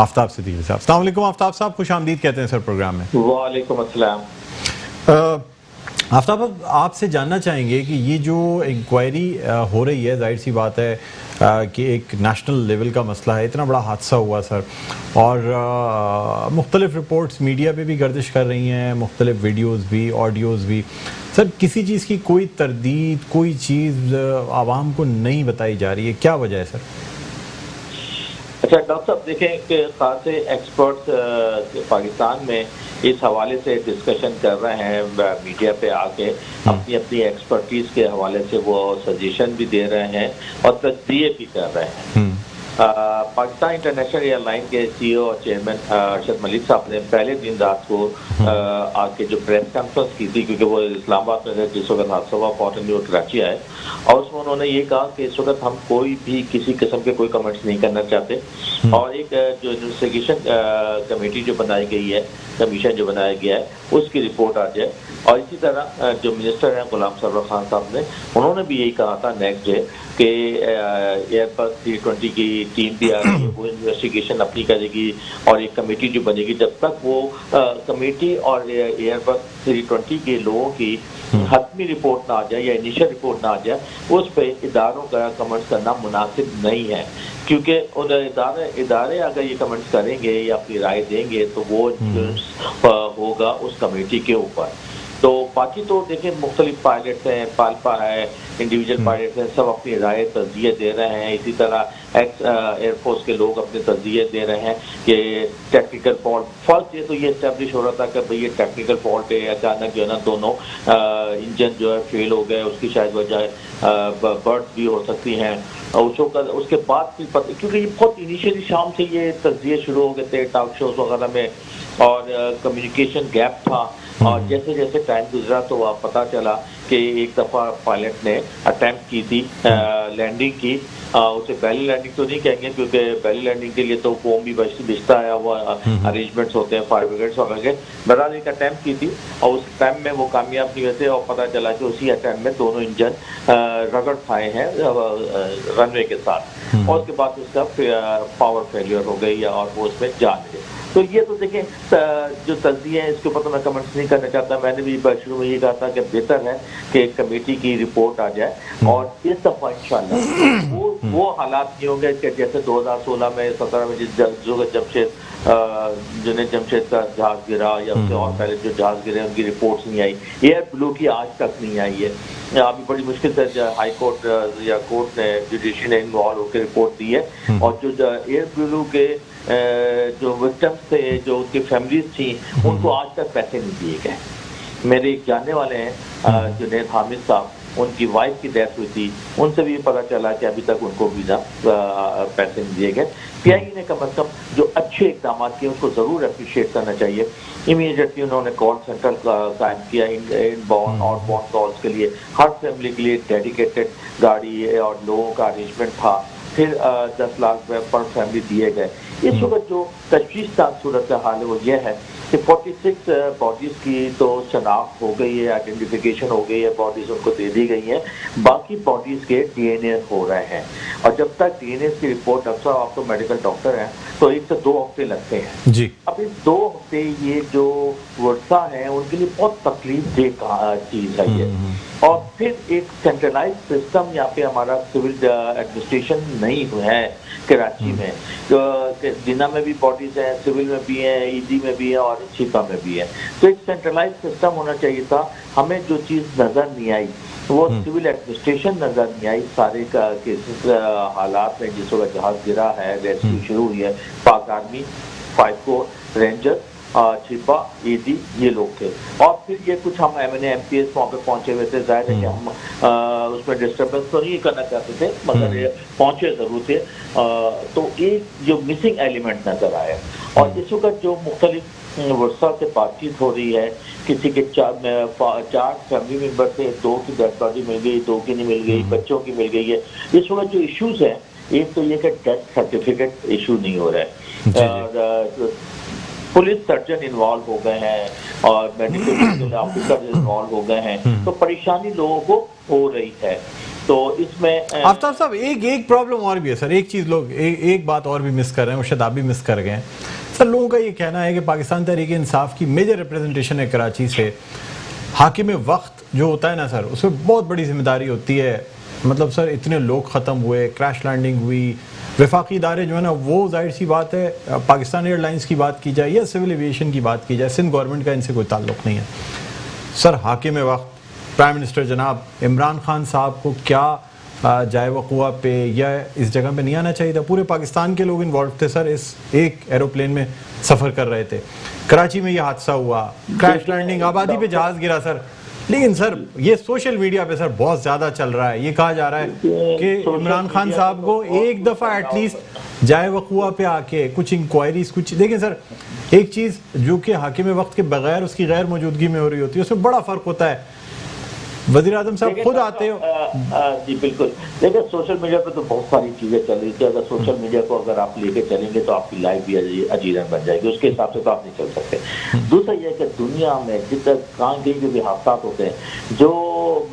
आफ्ताब सिद्दीकी साहब। अस्सलाम वालेकुम आफ्ताब साहब, खुश आमदीद कहते हैं सर प्रोग्राम में। वालेकुम अस्सलाम। आफ्ताब, आपसे जानना चाहेंगे कि ये जो इंक्वायरी हो रही है, जाहिर सी बात है कि एक नेशनल लेवल का मसला है, इतना बड़ा हादसा हुआ सर, और मुख्तलिफ रिपोर्ट्स मीडिया पे भी गर्दिश कर रही हैं, मुख्तलिफ वीडियोस भी, ऑडियोज़ भी। सर, किसी चीज़ की कोई तरदीद, कोई चीज़ आवाम को नहीं बताई जा रही है, क्या वजह है सर? अच्छा डॉक्टर साहब, देखें कि खास एक्सपर्ट्स पाकिस्तान में इस हवाले से डिस्कशन कर रहे हैं, मीडिया पे आके अपनी अपनी एक्सपर्टीज के हवाले से वो सजेशन भी दे रहे हैं और तस्दीक भी कर रहे हैं। पाकिस्तान इंटरनेशनल एयरलाइन के सीईओ और चेयरमैन अरशद मलिक साहब ने पहले दिन रात को आके जो प्रेस कॉन्फ्रेंस की थी, क्योंकि वो इस्लामाबाद में जिस वक्त हादसा हुआ, पहुंचने वो कराची आए, और उसमें उन्होंने ये कहा कि इस वक्त हम कोई भी किसी किस्म के कोई कमेंट्स नहीं करना चाहते, और एक जो इन्वेस्टिगेशन कमेटी जो बनाई गई है, कमीशन जो बनाया गया है, उसकी रिपोर्ट आ जाए। और इसी तरह जो मिनिस्टर हैं गुलाम सरवर खान साहब ने, उन्होंने भी यही कहा था नेक्स्ट डे कि एयरबस 320 की टीम भी आ रही है, वो इन्वेस्टिगेशन अपनी करेगी और एक कमेटी जो बनेगी, जब तक वो कमेटी और एयरबस 320 के लोगों की हतमी रिपोर्ट ना आ जाए या इनिशियल रिपोर्ट ना आ जाए, उस पर इदारों का कमेंट्स करना मुनासिब नहीं है, क्योंकि इदारे अगर ये कमेंट्स करेंगे या अपनी राय देंगे तो वो होगा उस कमेटी के ऊपर। तो बाकी तो देखिए मुख्तलिफ पायलट्स हैं, पालपा है, इंडिविजुअल पायलट्स हैं, सब अपनी राय तज़किये दे रहे हैं। इसी तरह एक्स एयरफोर्स के लोग अपने तज़किये दे रहे हैं कि टेक्निकल फॉल्ट, फर्स्ट ये तो ये इस्टेब्लिश हो रहा था कि भाई ये टेक्निकल फॉल्ट है, अचानक जो है ना दोनों इंजन जो है फेल हो गए, उसकी शायद वजह बर्ड्स भी हो सकती हैं। उसके बाद फिर पता, क्योंकि ये बहुत इनिशियली शाम से ये तज़किये शुरू हो गए थे टॉक शोज वगैरह में, और कम्युनिकेशन गैप था, और जैसे जैसे टाइम गुजरा तो वह पता चला कि एक दफ़ा पायलट ने अटेम्प्ट की थी लैंडिंग की, उसे पहली लैंडिंग तो नहीं कहेंगे क्योंकि पहली लैंडिंग के लिए तो फोम भी बिछता है, वो अरेंजमेंट्स होते हैं फायर ब्रिगेड्स वगैरह के। बहरहाल एक अटेम्प्ट की थी और उस टाइम में वो कामयाब नहीं हुए थे, और पता चला कि उसी अटेम्प्ट में दोनों इंजन रगड़ खाए हैं रनवे के साथ, और उसके बाद उसका पावर फेलियर हो गई और वो उसमें जान गए। तो ये तो देखें जो तज़किया है इसके ऊपर तो मैं कमेंट्स नहीं करना चाहता। मैंने भी शुरू में ये कहा था कि बेहतर है कि कमेटी की रिपोर्ट आ जाए, और इस दफ़ा इंशाल्लाह वो हालात नहीं होंगे कि जैसे 2016 में 17 में जुनैद जमशेद का जहाज गिरा, या उससे और पहले जो जहाज गिरे उनकी रिपोर्ट्स नहीं आई। एयर ब्लू की आज तक नहीं आई है, अभी बड़ी मुश्किल से हाई कोर्ट या कोर्ट ने जुडिशरी ने इन्वॉल्व होकर रिपोर्ट दी है, और जो एयर ब्लू के जो विक्टिम्स थे, जो उनकी फैमिलीज थी, उनको आज तक पैसे नहीं दिए गए। मेरे एक जानने वाले हैं जुनैद हामिद साहब, उनकी वाइफ की डेथ हुई थी, उनसे भी पता चला कि अभी तक उनको भी ना पैसे नहीं दिए गए। पीआईबी ने कम से कम जो अच्छे इकदाम किए उनको ज़रूर अप्रिशिएट करना चाहिए। इमीडिएटली उन्होंने कॉल सेंटर कायम किया इन बाउंड आउट बाउंड कॉल्स के लिए, हर फैमिली के लिए डेडिकेटेड गाड़ी और लोगों का अरेंजमेंट था, फिर 10 लाख पर फैमिली दिए गए। इस वक्त जो तशवीशनाक सूरत हाल है वो ये है कि 46 बॉडीज़ की तो शनाख्त हो गई है, आइडेंटिफिकेशन हो गई है, बॉडीज़ उनको दे दी गई हैं, बाकी बॉडीज़ के डीएनए हो रहे हैं, और जब तक डीएनए की रिपोर्ट, डॉक्टर साहब आप तो मेडिकल डॉक्टर हैं, तो 1 से 2 हफ्ते लगते हैं जी। अब इस 2 हफ्ते ये जो वर्षा है उनके लिए बहुत तकलीफ दह चीज़ है ये, और फिर एक सेंट्रलाइज सिस्टम यहाँ पे हमारा सिविल एडमिनिस्ट्रेशन नहीं है कराची में, जिना में भी बॉडीज हैं, सिविल में भी हैं, ईडी में भी है और छिपा में भी है। तो एक सेंट्रलाइज सिस्टम होना चाहिए था। हमें जो चीज़ नज़र नहीं आई वो सिविल एडमिनिस्ट्रेशन नज़र नहीं आई। सारे का केसेस हालात में जिस वक्त जहाज गिरा है, रेस्क्यू शुरू हुई है, पाक आर्मी, 5 कोर रेंजर, छिपा, ईडी, ये लोग थे, और फिर ये कुछ हम MNA-MPS वहाँ पे पहुंचे हुए थे। जाहिर है कि हम उसमें डिस्टर्बेंस तो नहीं करना चाहते थे, मगर ये पहुंचे जरूर थे। तो एक जो मिसिंग एलिमेंट नजर आया, और इस वक्त जो मुख्तलिफ वर्षा से बातचीत हो रही है, किसी के 4 फैमिली मेम्बर थे, 2 की डेथ बॉडी मिल गई, 2 की नहीं मिल गई, बच्चों की मिल गई है। इस वक्त जो इश्यूज है, एक तो ये कि डेथ सर्टिफिकेट इशू नहीं हो रहा है, पुलिस सर्जन इन्वॉल्व हो गए हैं और मेडिकल ऑफिसर इन्वॉल्व हो गए हैं, तो परेशानी लोगों को हो रही है। तो इसमें आफ्ताब साहब एक प्रॉब्लम और भी है सर, एक चीज़ लोग एक बात और भी मिस कर रहे हैं, और शायद आप भी मिस कर गए हैं सर। लोगों का ये कहना है कि पाकिस्तान तहरीक इंसाफ की मेजर रिप्रेजेंटेशन है कराची से, हाकिम वक्त जो होता है ना सर, उसमें बहुत बड़ी जिम्मेदारी होती है। मतलब सर इतने लोग ख़त्म हुए, क्रैश लैंडिंग हुई, वफाकी इदारे जो है ना वो जाहिर सी बात है, पाकिस्तान एयरलाइंस की बात की जाए या सिविल एविएशन की बात की जाए, सिंध गवर्नमेंट का इनसे कोई ताल्लुक़ नहीं है सर। हाकिम वक्त प्राइम मिनिस्टर जनाब इमरान खान साहब को क्या जाए वक़ुआ पे या इस जगह पे नहीं आना चाहिए था? पूरे पाकिस्तान के लोग इन्वॉल्व थे सर, इस एक एरोप्लेन में सफ़र कर रहे थे, कराची में ये हादसा हुआ, क्रैश लैंडिंग, आबादी पे जहाज़ गिरा सर। लेकिन सर ये सोशल मीडिया पे सर बहुत ज़्यादा चल रहा है, ये कहा जा रहा है कि इमरान खान साहब को एक दफ़ा एटलीस्ट जाए वक़ुआ पे आके कुछ इंक्वायरीज कुछ देखें सर। एक चीज़ जो कि हाकिम वक्त के बगैर उसकी गैर मौजूदगी में हो रही होती है, उसमें बड़ा फ़र्क होता है। वज़ीर आज़म साहब खुद आते हो। जी बिल्कुल, देखिए सोशल मीडिया पे तो बहुत सारी चीज़ें चल रही थी। अगर सोशल मीडिया को अगर आप लेके चलेंगे तो आपकी लाइफ भी अजीरन बन जाएगी, उसके हिसाब से तो आप नहीं चल सकते। दूसरा यह कि दुनिया में जितने कहीं के भी हादसा होते हैं, जो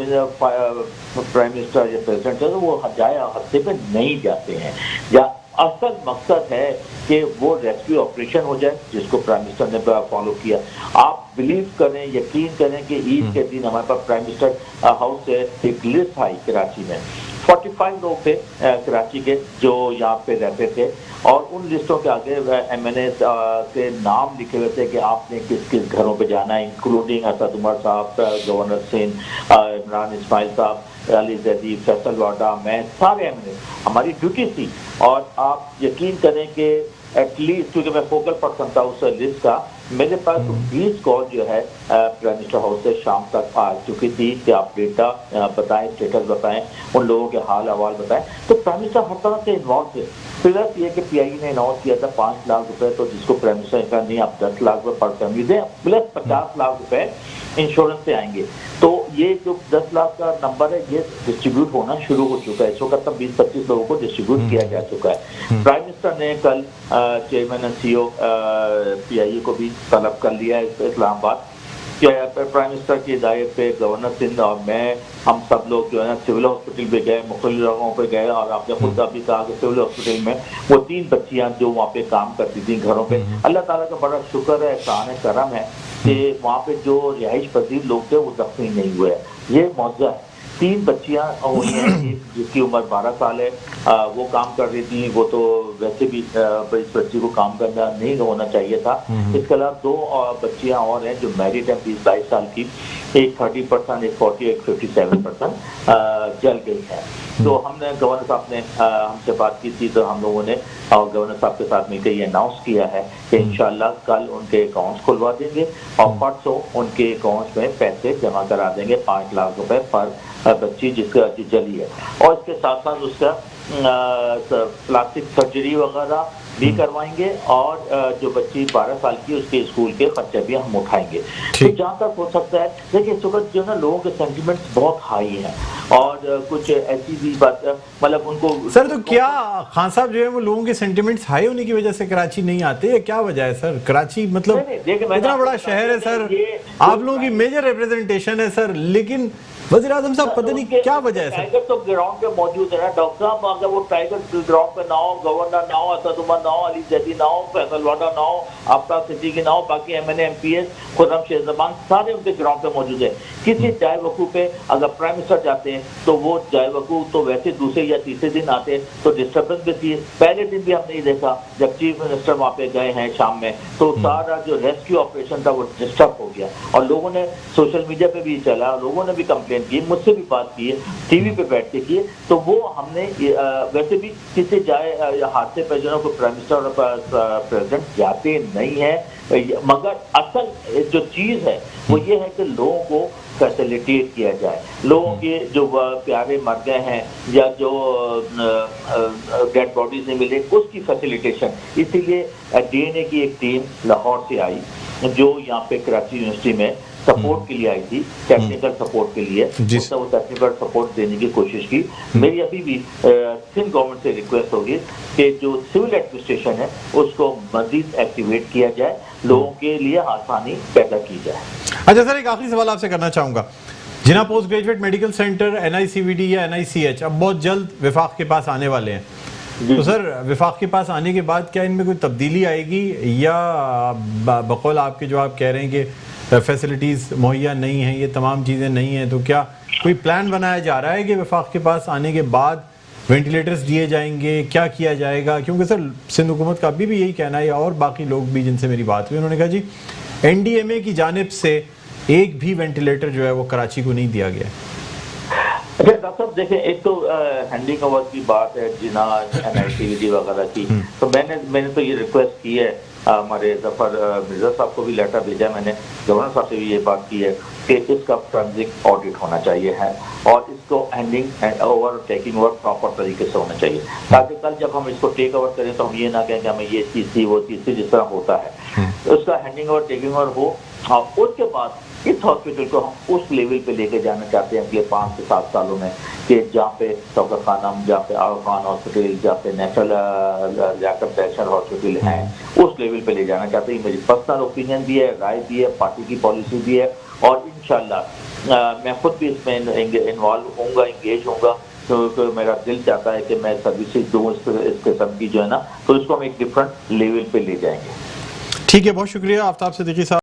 प्राइम मिनिस्टर या प्रेसिडेंट है वो जाए हादसे पे नहीं जाते हैं, या असल मकसद है कि वो रेस्क्यू ऑपरेशन हो जाए, जिसको प्राइम मिनिस्टर ने फॉलो किया। आप बिलीव करें, यकीन करें कि ईद के दिन हमारे पास प्राइम मिनिस्टर हाउस से एक लिस्ट आई कराची में, 45 लोग थे कराची के जो यहाँ पे रहते थे, और उन लिस्टों के आगे MNA के नाम लिखे हुए थे कि आपने किस किस घरों पे जाना है, इंक्लूडिंग असद उमर साहब, गवर्नर सिंह, इमरान इस्माइल साहब, अली जैदी, फैसल वाडा, मैं, सारे MNA, हमारी ड्यूटी थी। और आप यकीन करें कि एटलीस्ट, क्योंकि मैं फोकल पर्सन था उस लिस्ट का, मेरे पास 20 कॉल जो है प्राइम मिनिस्टर हाउस से शाम तक आ चुकी थी कि आप डेटा बताएं, स्टेटस बताएं, उन लोगों के हाल अहवाल बताएं। तो प्राइम मिनिस्टर हर तरह से इन्वॉल्व थे। प्लस ये कि PIE ने अनाउंस किया था 5 लाख रुपए, तो जिसको प्राइम मिनिस्टर ने कहा नहीं आप 10 लाख रुपए पर फैमिली दें, प्लस 50 लाख रुपए इंश्योरेंस से आएंगे। तो ये जो 10 लाख का नंबर है ये डिस्ट्रीब्यूट होना शुरू हो चुका है। इस वक्त तक 20-25 लोगों को डिस्ट्रीब्यूट किया जा चुका है। प्राइम मिनिस्टर ने कल चेयरमैन एंड CEO PIE को भी तलब कर लिया है इस्लामाबाद। प्राइम मिनिस्टर की हिदायत पे गवर्नर सिंध और मैं, हम सब लोग जो है ना सिविल हॉस्पिटल पे गए, मुख्तलिफ जगहों पे गए, और आपने खुद अभी कहा कि सिविल हॉस्पिटल में वो 3 बच्चियां जो वहाँ पे काम करती थी घरों पे, अल्लाह ताला का बड़ा शुक्र है, एहसान है, करम है कि वहाँ पे जो रिहाइश पजीर लोग थे वो जख्मी नहीं हुए। ये मौजूद है। 3 बच्चियां हुई हैं, एक जिसकी उम्र 12 साल है, वो काम कर रही थी, वो तो वैसे भी इस बच्ची को काम करना नहीं होना चाहिए था। इसके अलावा 2 बच्चियां और हैं जो मैरिड हैं, 20-22 साल की, एक 30%, एक 40%, एक 57% जल गई है। तो हमने गवर्नर साहब ने हमसे बात की थी, तो हम लोगों ने और गवर्नर साहब के साथ मिलकर ये अनाउंस किया है कि इंशाल्लाह कल उनके अकाउंट्स खुलवा देंगे और परसों उनके अकाउंट्स में पैसे जमा करा देंगे, 5 लाख रुपए पर बच्ची जिसका जली है। और इसके साथ साथ उसका प्लास्टिक सर्जरी वगैरह भी करवाएंगे, और जो बच्ची 12 साल की उसके स्कूल के खर्चे भी हम उठाएंगे। तो जहाँ तक हो सकता है, देखिए इस वक्त जो है ना लोगों के सेंटिमेंट्स बहुत हाई हैं, और कुछ ऐसी भी बात मतलब उनको सर, तो क्या खान साहब जो है वो लोगों के सेंटिमेंट्स हाई होने की वजह से कराची नहीं आते, या क्या वजह है सर? कराची मतलब इतना बड़ा शहर है सर, आप लोगों की मेजर रिप्रेजेंटेशन है सर, लेकिन वज़ीर आज़म साहब पता नहीं क्या वजह है। टाइगर तो ग्राउंड पे मौजूद है ना डॉक्टर साहब, अगर वो टाइगर ग्राउंड पे ना हो, गवर्नर ना हो, असद उमर ना हो, अली जैदी ना हो, फैसल वाडा ना हो, आफ्ताब सिद्दीकी ना हो, बाकी MNA MPs, खुर्रम शेरजबान, सारे उनके ग्राउंड पे मौजूद है। किसी जाए वकूफ पे अगर प्राइम मिनिस्टर जाते हैं तो वो जाए वकूफ तो वैसे दूसरे या तीसरे दिन आते हैं, तो डिस्टर्बेंस भी थी। पहले दिन भी हमने देखा जब चीफ मिनिस्टर वहाँ पे गए हैं शाम में, तो सारा जो रेस्क्यू ऑपरेशन था वो डिस्टर्ब हो गया, और लोगों ने सोशल मीडिया पे भी चला, लोगों ने भी कंप्लेन की, मुझसे भी बात की है, TV पे बैठ के की है। तो वो हमने वैसे भी किसी जाए हादसे पे जो है प्राइम मिनिस्टर और प्रेसिडेंट जाते नहीं है, मगर असल जो चीज़ है वो ये है कि लोगों को फैसिलिटेट किया जाए, लोगों के जो प्यारे मर गए हैं या जो डेड बॉडीज नहीं मिले उसकी फैसिलिटेशन। इसीलिए DNA की एक टीम लाहौर से आई जो यहाँ पे कराची यूनिवर्सिटी में सपोर्ट के लिए आई थी, टेक्निकल सपोर्ट के लिए, उसने वो टेक्निकल सपोर्ट देने की कोशिश की। मेरी अभी भी सिंध गवर्नमेंट से रिक्वेस्ट होगी कि जो सिविल एडमिनिस्ट्रेशन है उसको मजीद एक्टिवेट किया जाए, लोगों के लिए आसानी पैदा की जाए। अच्छा सर, एक आखिरी सवाल आपसे करना चाहूँगा, Jinnah post graduate medical centre NICVD या NICH अब बहुत जल्द विफाक के पास आने वाले हैं, तो सर विफाक के पास आने के बाद क्या इनमें कोई तब्दीली आएगी या बकौल आपके जो आप कह रहे हैं कि फैसिलिटीज़ मुहैया नहीं है, ये तमाम चीज़ें नहीं हैं, तो क्या कोई प्लान बनाया जा रहा है कि विफाक के पास आने के बाद वेंटिलेटर्स दिए जाएंगे, क्या किया जाएगा? क्योंकि सर सिंध हुकूमत का अभी भी यही कहना है और बाकी लोग भी जिनसे मेरी बात हुई उन्होंने कहा जी NDMA की जानिब से एक भी वेंटिलेटर जो है वो कराची को नहीं दिया गया। अच्छा डॉक्टर साहब देखें, एक तो हैंडिंग ओवर की बात है जिना NICVD वगैरह की, तो मैंने तो ये रिक्वेस्ट की है, हमारे जफर मिर्जा साहब को भी लेटर भेजा मैंने, गवर्नर साहब से भी ये बात की है कि इसका फॉरेंसिक ऑडिट होना चाहिए है और इसको handing over taking over proper तरीके से होना चाहिए, ताकि कल जब हम इसको टेक ओवर करें तो हम ये ना कहें कि हमें ये चीज़ थी वो चीज़ थी, जिस तरह होता है तो उसका हैंडिंग ओवर टेकिंग ओवर हो। हाँ, उसके बाद इस हॉस्पिटल को हम उस लेवल पे लेके जाना चाहते हैं अगले 5 से 7 सालों में कि जहाँ पे डॉक्टर खानम, जहाँ पे आगा खान हॉस्पिटल, जहाँ पे नेशनल नेशनल हॉस्पिटल है, उस लेवल पे ले जाना चाहते हैं। मेरी पर्सनल ओपिनियन भी है, राय भी है, पार्टी की पॉलिसी भी है और इंशाल्लाह मैं खुद भी इसमें इन्वॉल्व होऊंगा, इंगेज होऊंगा, तो मेरा दिल चाहता है कि मैं सर्विसेज दूँ इस किस्म की जो है ना, तो इसको हम एक डिफरेंट लेवल पे ले जाएंगे। ठीक है, बहुत शुक्रिया आफ्ताब सिद्दीकी साहब।